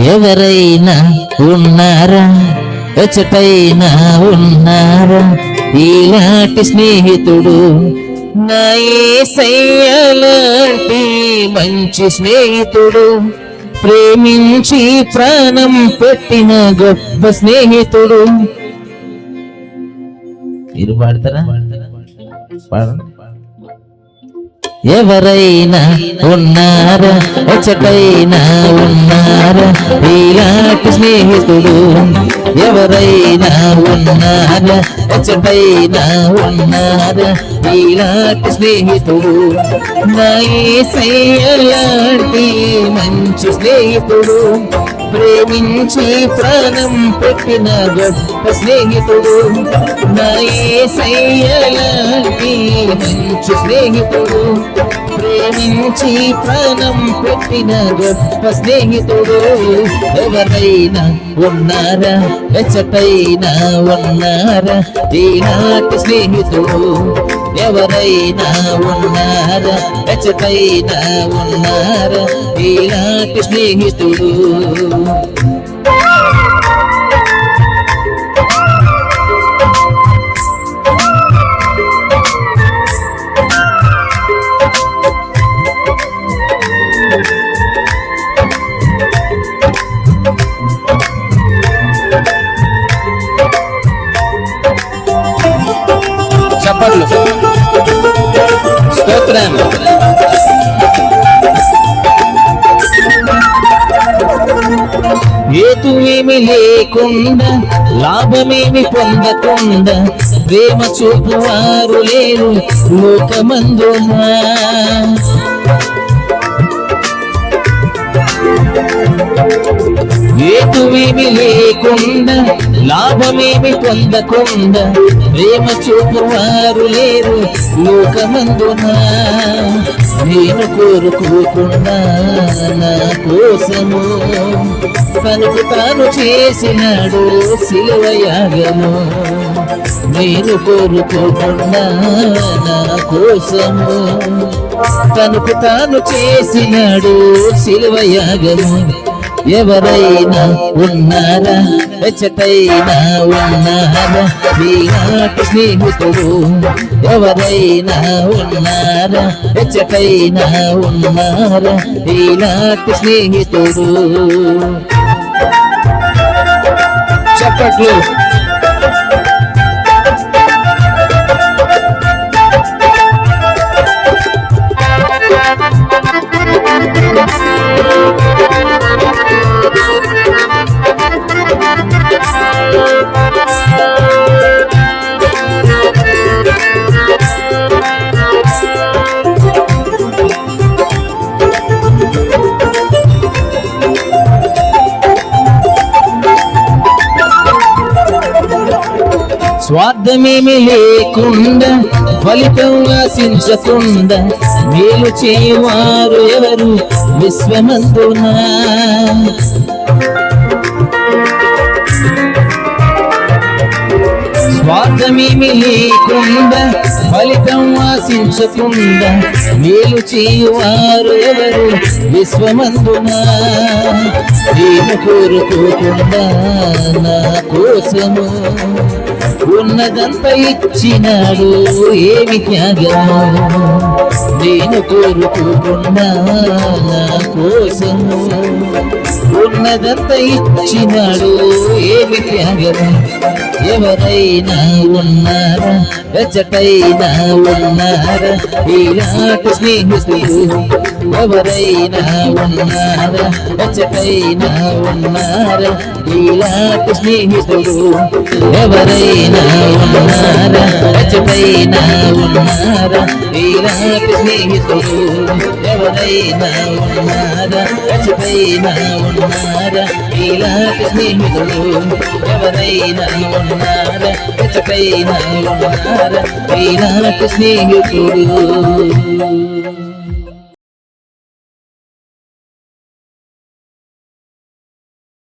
ఎవరైనా ఉన్నారా, ఎచ్చటైనా ఉన్నారా ఇలాంటి స్నేహితుడు? నా యేసయ్య లాంటి మంచి స్నేహితుడు, ప్రేమించి ప్రాణం పెట్టిన గొప్ప స్నేహితుడు. మీరు పాడతారా? పాడండి. ఎవరైనా ఉన్నారా, ఎచ్చటైనా ఉన్నారా ఇలాంటి స్నేహితుడు? ఎవరైనా ఉన్నారా, ఎచ్చటైనా ఉన్నారా ఇలాంటి స్నేహితుడు? నా యేసయ్య లాంటి మంచి స్నేహితుడు, ప్రేమించి ప్రాణం పెట్టిన గొప్ప స్నేహితుడు. నా యేసయ్య లాంటి మంచి స్నేహితుడు, ప్రేమించి ప్రాణం పెట్టిన గొప్ప స్నేహితుడు. ఎవరైనా ఉన్నారా, ఎచ్చటైనా ఉన్నారా ఈనాటి స్నేహితుడు? ఎవరైనా ఉన్నారా, ఎచ్చటైనా ఉన్నారా ఈనాటి స్నేహితుడు? చప్పట్లు, స్తోత్రం. హేతువేమి లేకుండా, లాభమేమి పొందకుండా ప్రేమ చూపువారు లేరు లోకమందునా. హేతువేమి లేకుండా, లాభమేమి పొందకుండా ప్రేమ చూపువారు లేరు లోకమందునా. నేను కోరుకోకుండా నా కోసము తనకు తాను చేసినాడు శిలువ యాగము. నేను కోరుకోకుండా నా కోసము తనకు తాను చేసినాడు శిలువ యాగము. ఎవరైనా ఉన్నారా, ఎచ్చటైనా ఉన్నారా ఈనాటి స్నేహితుడు? ఎవరైనా ఉన్నారా, ఎచ్చటైనా ఉన్నారా ఈనాటి స్నేహితుడు? చప్పట్లు. స్వార్థమేమి లేకుండా, ఫలితం ఆశించకుండా మేలు చేయువారు ఎవరు విశ్వమందునా. స్వార్థమేమి లేకుండా, ఫలితం ఆశించకుండా మేలు చేయువారు ఎవరు విశ్వమందునా. నేను కోరుకోకుండా నా కోసము ఉన్నదంతా ఇచ్చినాడు ఏమి త్యాగము. నేను కోరుకోకుండా నా కోసము ఉన్నదంతా ఇచ్చినాడు ఏమి త్యాగము. ఎవరైనా ఉన్నారా, ఎచ్చటైనా ఉన్నారా ఈనాటి స్నేహితుడు? ఎవరైనా ఉన్నారా, ఎచ్చటైనా ఉన్నారా ఈనాటి స్నేహితుడు? ఎవరైనా ఉన్నారా, ఎచ్చటైనా ఉన్నారా ఈనాటి స్నేహితుడు? ఎవరైనా ఉన్నారా, ఎచ్చటైనా ఉన్నారా ఈనాటి స్నేహితుడు? ఎవరైనా ఉన్నారా, ఎచ్చటైనా ఉన్నారా ఈనాటి స్నేహితుడు?